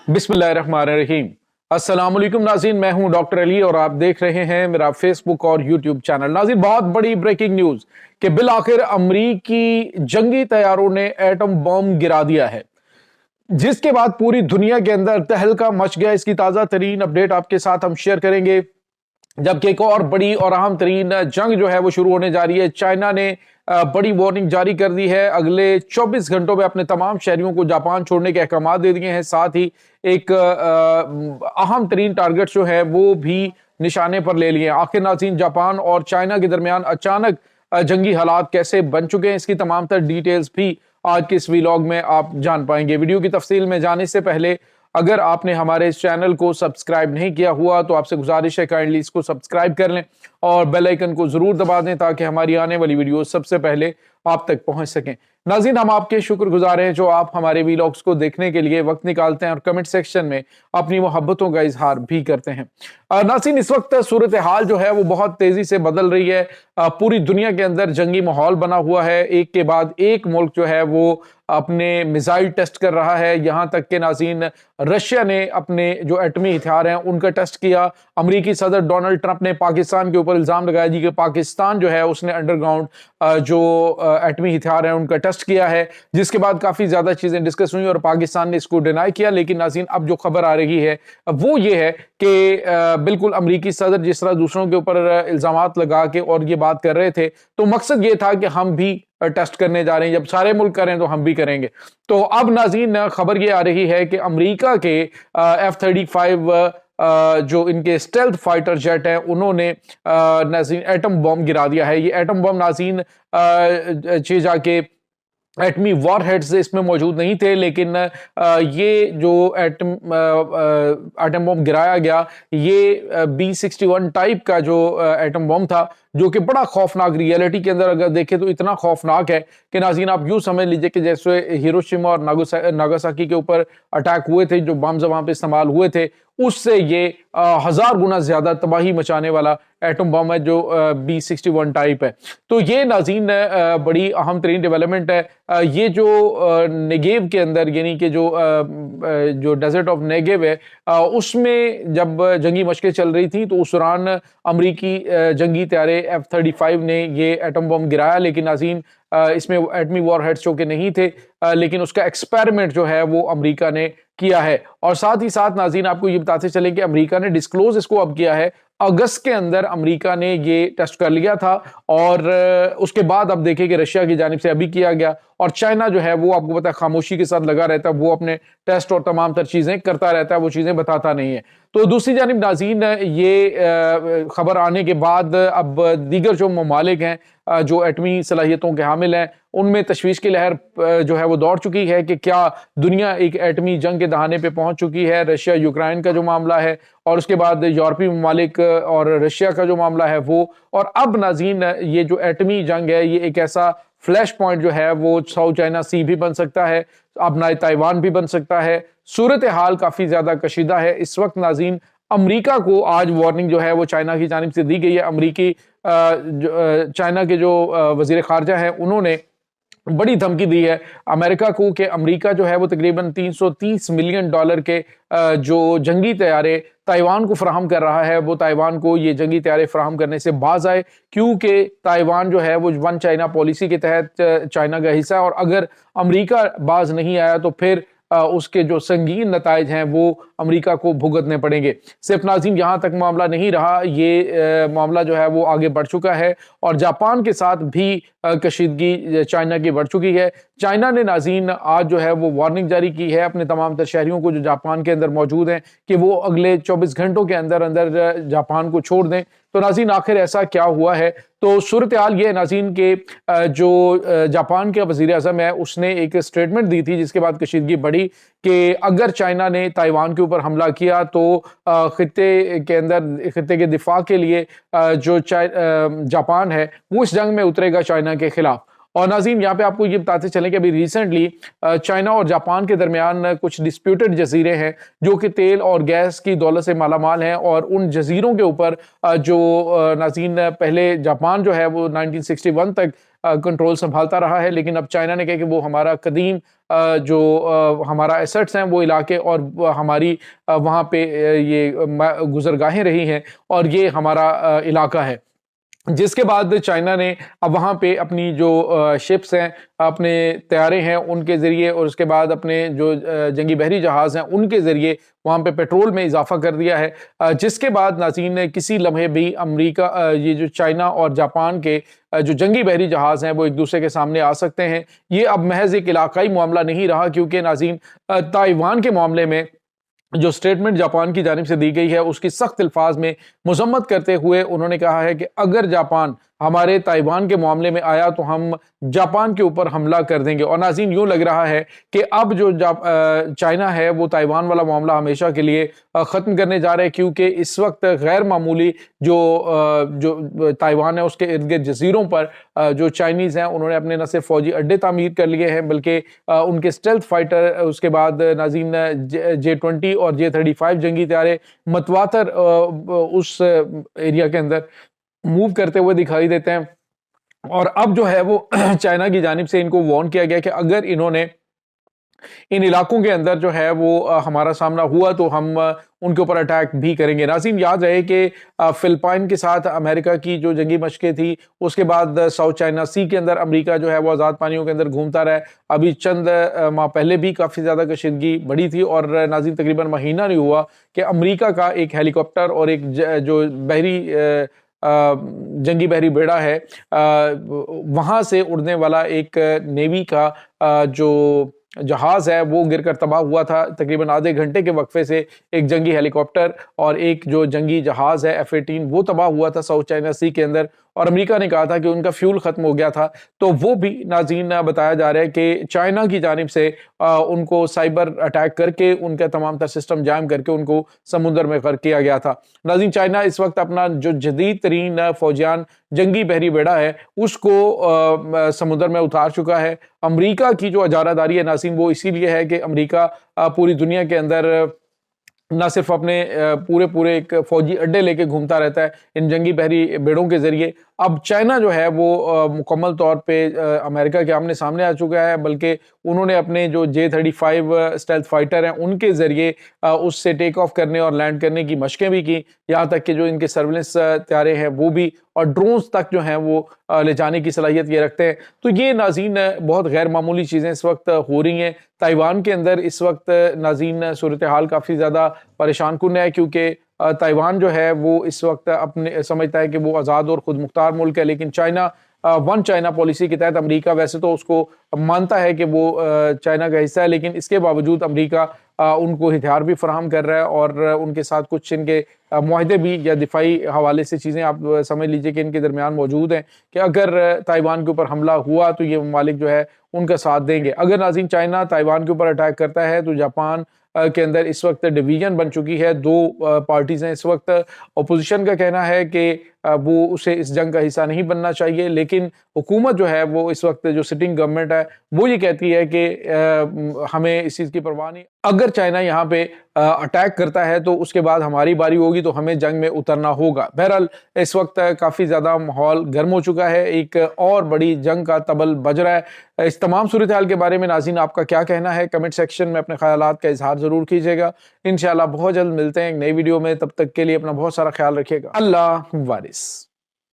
बिस्मिल्लाहिर्रहमानिर्रहीम। अस्सलाम वालेकुम नाज़रीन, मैं हूं डॉक्टर अली और आप देख रहे हैं मेरा फेसबुक और यूट्यूब चैनल। नाज़रीन, बहुत बड़ी ब्रेकिंग न्यूज कि बिल आखिर अमरीकी जंगी तैयारों ने एटम बम गिरा दिया है, जिसके बाद पूरी दुनिया के अंदर तहलका मच गया। इसकी ताजा तरीन अपडेट आपके साथ हम शेयर करेंगे। जबकि एक और बड़ी और अहम तरीन जंग जो है वो शुरू होने जा रही है। चाइना ने बड़ी वार्निंग जारी कर दी है, अगले 24 घंटों में अपने तमाम शहरियों को जापान छोड़ने के अहकाम दे दिए हैं। साथ ही एक अहम तरीन टारगेट जो है वो भी निशाने पर ले लिए। आखिर नाज़रीन, जापान और चाइना के दरमियान अचानक जंगी हालात कैसे बन चुके हैं, इसकी तमाम तर डिटेल्स भी आज के इस व्लॉग में आप जान पाएंगे। वीडियो की तफसील में जाने से पहले अगर आपने हमारे इस चैनल को सब्सक्राइब नहीं किया हुआ तो आपसे गुजारिश है काइंडली इसको सब्सक्राइब कर लें और बेल आइकन को जरूर दबा दें ताकि हमारी आने वाली वीडियो सबसे पहले आप तक पहुंच सकें। नाज़रीन, हम आपके शुक्रगुजार हैं जो आप हमारे वीलॉग्स को देखने के लिए वक्त निकालते हैं और कमेंट सेक्शन में अपनी मोहब्बतों का इजहार भी करते हैं। नाज़रीन, इस वक्त सूरत हाल जो है वो बहुत तेजी से बदल रही है। पूरी दुनिया के अंदर जंगी माहौल बना हुआ है। एक के बाद एक मुल्क जो है वो अपने मिसाइल टेस्ट कर रहा है। यहां तक कि नाज़रीन, रशिया ने अपने जो एटमी हथियार हैं उनका टेस्ट किया। अमेरिकी सदर डोनाल्ड ट्रंप ने पाकिस्तान के ऊपर इल्जाम लगाया जी कि पाकिस्तान जो है उसने अंडरग्राउंड जो एटमी हथियार हैं उनका टेस्ट किया है, जिसके बाद काफी ज्यादा चीजें डिस्कस हुई और पाकिस्तान ने इसको डिनाई किया। लेकिन नाज़रीन, अब जो खबर आ रही है वो ये है कि बिल्कुल अमेरिकी सदर जिस तरह दूसरों के ऊपर इल्जामात लगा के और ये बात कर रहे थे, तो मकसद ये था कि हम भी टेस्ट करने जा रहे हैं, जब सारे मुल्क करें तो हम भी करेंगे। तो अब नाज़रीन, खबर ये आ रही है कि अमेरिका के F-35 जो इनके स्टेल्थ फाइटर जेट हैं उन्होंने नाज़रीन एटम बम गिरा दिया है। ये एटम बम नाज़रीन जाके एटमी वॉर हेड्स इसमें मौजूद नहीं थे, लेकिन ये जो एटम बम गिराया गया ये B-61 टाइप का जो एटम बम था, जो कि बड़ा खौफनाक, रियलिटी के अंदर अगर देखें तो इतना खौफनाक है कि नाज़रीन आप यूं समझ लीजिए कि जैसे हिरोशिमा और नागासाकी के ऊपर अटैक हुए थे, जो बम्स वहां पे इस्तेमाल हुए थे, उससे ये 1000 गुना ज्यादा तबाही मचाने वाला एटम बम है जो B-61 टाइप है। तो ये नाज़रीन बड़ी अहम तरीन डेवलपमेंट है। ये जो नेगेव के अंदर यानी कि जो डेजर्ट ऑफ नेगेव है उसमें जब जंगी मशकें चल रही थी तो उस दौरान अमरीकी जंगी तैयारे F-35 ने ये एटम बम गिराया। लेकिन नाज़रीन, इसमें एटमी वॉर हेड्स जो कि नहीं थे, लेकिन उसका एक्सपेरिमेंट जो है वो अमेरिका ने किया है। और साथ ही साथ नाज़रीन आपको ये बताते चले कि अमेरिका ने डिस्क्लोज इसको अब किया है। अगस्त के अंदर अमेरिका ने ये टेस्ट कर लिया था और उसके बाद अब देखें कि रशिया की जानिब से अभी किया गया। और चाइना जो है वो आपको पता है खामोशी के साथ लगा रहता है, वो अपने टेस्ट और तमाम तर चीजें करता रहता है, वो चीजें बताता नहीं है। तो दूसरी जानिब नाज़रीन, ये खबर आने के बाद अब दीगर जो ममालिक हैं जो एटमी सलाहियतों के हामिल हैं उनमें तशवीश की लहर जो है वो दौड़ चुकी है कि क्या दुनिया एक एटमी जंग के दहाने पे पहुंच चुकी है। रशिया यूक्रेन का जो मामला है और उसके बाद यूरोपीय ममालिक और रशिया का जो मामला है वो, और अब नाज़रीन ये जो एटमी जंग है ये एक ऐसा फ्लैश पॉइंट जो है वो साउथ चाइना सी भी बन सकता है, अपना ताइवान भी बन सकता है। सूरत हाल काफी ज्यादा कशीदा है इस वक्त। नाज़रीन, अमेरिका को आज वार्निंग जो है वो चाइना की जानिब से दी गई है। अमेरिकी चाइना के जो वजीर खारजा हैं उन्होंने बड़ी धमकी दी है अमेरिका को कि अमेरिका जो है वो तकरीबन $330 मिलियन के जो जंगी तैयारे ताइवान को फराहम कर रहा है, वो ताइवान को ये जंगी तैयारे फराहम करने से बाज आए, क्योंकि ताइवान जो है वो वन चाइना पॉलिसी के तहत चाइना का हिस्सा है। और अगर अमेरिका बाज नहीं आया तो फिर उसके जो संगीन नताइज हैं वो अमेरिका को भुगतने पड़ेंगे। सिर्फ नाज़रीन यहाँ तक मामला नहीं रहा, ये मामला जो है वो आगे बढ़ चुका है और जापान के साथ भी कशीदगी चाइना की बढ़ चुकी है। चाइना ने नाज़रीन आज जो है वो वार्निंग जारी की है अपने तमाम तर शहरियों को जो जापान के अंदर मौजूद हैं कि वो अगले 24 घंटों के अंदर अंदर जापान को छोड़ दें। तो नाज़रीन, आखिर ऐसा क्या हुआ है? तो सूरत हाल ये है नाज़रीन के जो जापान के वज़ीर आज़म है उसने एक स्टेटमेंट दी थी जिसके बाद कशीदगी बढ़ी कि अगर चाइना ने ताइवान के ऊपर हमला किया तो खित्ते के अंदर खित्ते के दिफा के लिए जो जापान है वो इस जंग में उतरेगा चाइना के खिलाफ। और नाज़रीन, यहाँ पे आपको ये बताते चलें कि अभी रिसेंटली चाइना और जापान के दरमियान कुछ डिस्प्यूटेड जजीरे हैं जो कि तेल और गैस की दौलत से मालामाल हैं, और उन जजीरों के ऊपर जो नाज़रीन पहले जापान जो है वो 1961 तक कंट्रोल संभालता रहा है, लेकिन अब चाइना ने कहा कि वो हमारा कदीम जो हमारा एसेट्स हैं वो इलाके और हमारी वहाँ पे ये गुजरगाहें रही हैं और ये हमारा इलाका है। जिसके बाद चाइना ने अब वहाँ पे अपनी जो शिप्स हैं, अपने तैयारे हैं, उनके ज़रिए और उसके बाद अपने जो जंगी बहरी जहाज़ हैं, उनके ज़रिए वहाँ पे पेट्रोल में इजाफा कर दिया है। जिसके बाद नाज़रीन ने किसी लम्हे भी अमेरिका ये जो चाइना और जापान के जो जंगी बहरी जहाज़ हैं, वो एक दूसरे के सामने आ सकते हैं। ये अब महज एक इलाकाई मामला नहीं रहा, क्योंकि नाज़रीन ताइवान के मामले में जो स्टेटमेंट जापान की जानिब से दी गई है, उसकी सख्त अल्फाज में मजम्मत करते हुए उन्होंने कहा है कि अगर जापान हमारे ताइवान के मामले में आया तो हम जापान के ऊपर हमला कर देंगे। और नाज़रीन, यूं लग रहा है कि अब जो चाइना है वो ताइवान वाला मामला हमेशा के लिए ख़त्म करने जा रहे हैं, क्योंकि इस वक्त गैर मामूली जो ताइवान है उसके इर्द गिर्द जजीरों पर जो चाइनीज़ हैं उन्होंने अपने न सिर्फ फौजी अड्डे तामीर कर लिए हैं, बल्कि उनके स्टेल्थ फाइटर, उसके बाद नाज़रीन J-20 और J-35 जंगी तैयारे मतवातर उस एरिया के अंदर मूव करते हुए दिखाई देते हैं। और अब जो है वो चाइना की जानिब से इनको वार्न किया गया कि अगर इन्होंने इन इलाकों के अंदर जो है वो हमारा सामना हुआ तो हम उनके ऊपर अटैक भी करेंगे। नाज़रीन, याद रहे कि फिलिपाइन के साथ अमेरिका की जो जंगी मशकें थी, उसके बाद साउथ चाइना सी के अंदर अमेरिका जो है वो आज़ाद पानियों के अंदर घूमता रहा है। अभी चंद माह पहले भी काफ़ी ज़्यादा कशीदगी बढ़ी थी और नाज़रीन तकरीबन महीना नहीं हुआ कि अमेरिका का एक हेलीकॉप्टर और एक जो बहरी जंगी बहरी बेड़ा है, वहां से उड़ने वाला एक नेवी का जो जहाज है वो गिरकर तबाह हुआ था। तकरीबन आधे घंटे के वक्फे से एक जंगी हेलीकॉप्टर और एक जो जंगी जहाज है F-18 वो तबाह हुआ था साउथ चाइना सी के अंदर, और अमेरिका ने कहा था कि उनका फ्यूल खत्म हो गया था। तो वो भी नाज़रीन बताया जा रहा है कि चाइना की जानिब से उनको साइबर अटैक करके उनका तमाम तर सिस्टम जाम करके उनको समुद्र में गर्क किया गया था। नाज़रीन, चाइना इस वक्त अपना जो जदीद तरीन फौजियान जंगी बहरी बेड़ा है उसको समुद्र में उतार चुका है। अमेरिका की जो अजारादारी है नाज़रीन वो इसीलिए है कि अमेरिका पूरी दुनिया के अंदर ना सिर्फ अपने पूरे एक फौजी अड्डे लेके घूमता रहता है इन जंगी बहरी बेड़ों के जरिए, अब चाइना जो है वो मुकम्मल तौर पे अमेरिका के आमने सामने आ चुका है, बल्कि उन्होंने अपने जो J-35 स्टेल्थ फाइटर हैं उनके जरिए उससे टेक ऑफ करने और लैंड करने की मशकें भी की, यहाँ तक कि जो इनके सर्विलेंस त्यारे हैं वो भी, और ड्रोन्स तक जो हैं वो ले जाने की सलाहियत ये रखते हैं। तो ये नाज़रीन बहुत गैर मामूली चीज़ें इस वक्त हो रही हैं ताइवान के अंदर। इस वक्त नाज़रीन सूरत हाल काफ़ी ज़्यादा परेशान कुन है, क्योंकि ताइवान जो है वो इस वक्त अपने समझता है कि वो आज़ाद और खुद मुख्तार मुल्क है, लेकिन चाइना वन चाइना पॉलिसी के तहत अमेरिका वैसे तो उसको मानता है कि वो चाइना का हिस्सा है, लेकिन इसके बावजूद अमेरिका उनको हथियार भी फराहम कर रहा है और उनके साथ कुछ इनके मुआहदे भी या दिफाई हवाले से चीज़ें आप समझ लीजिए कि इनके दरमियान मौजूद हैं कि अगर ताइवान के ऊपर हमला हुआ तो ये ममालिक जो है उनका साथ देंगे। अगर नाज़रीन चाइना ताइवान के ऊपर अटैक करता है तो जापान के अंदर इस वक्त डिवीजन बन चुकी है, दो पार्टीज हैं इस वक्त। अपोजिशन का कहना है कि वो उसे इस जंग का हिस्सा नहीं बनना चाहिए, लेकिन हुकूमत जो है वो इस वक्त जो सिटिंग गवर्नमेंट है वो ये कहती है कि हमें इस चीज़ की परवाह नहीं, अगर चाइना यहाँ पे अटैक करता है तो उसके बाद हमारी बारी होगी तो हमें जंग में उतरना होगा। बहरहाल इस वक्त काफ़ी ज़्यादा माहौल गर्म हो चुका है, एक और बड़ी जंग का तबल बज रहा है। इस तमाम सूरत हाल के बारे में नाज़रीन आपका क्या कहना है, कमेंट सेक्शन में अपने ख्यालात का इजहार ज़रूर कीजिएगा। इंशाल्लाह बहुत जल्द मिलते हैं एक नई वीडियो में, तब तक के लिए अपना बहुत सारा ख्याल रखिएगा। अल्लाह वारिस।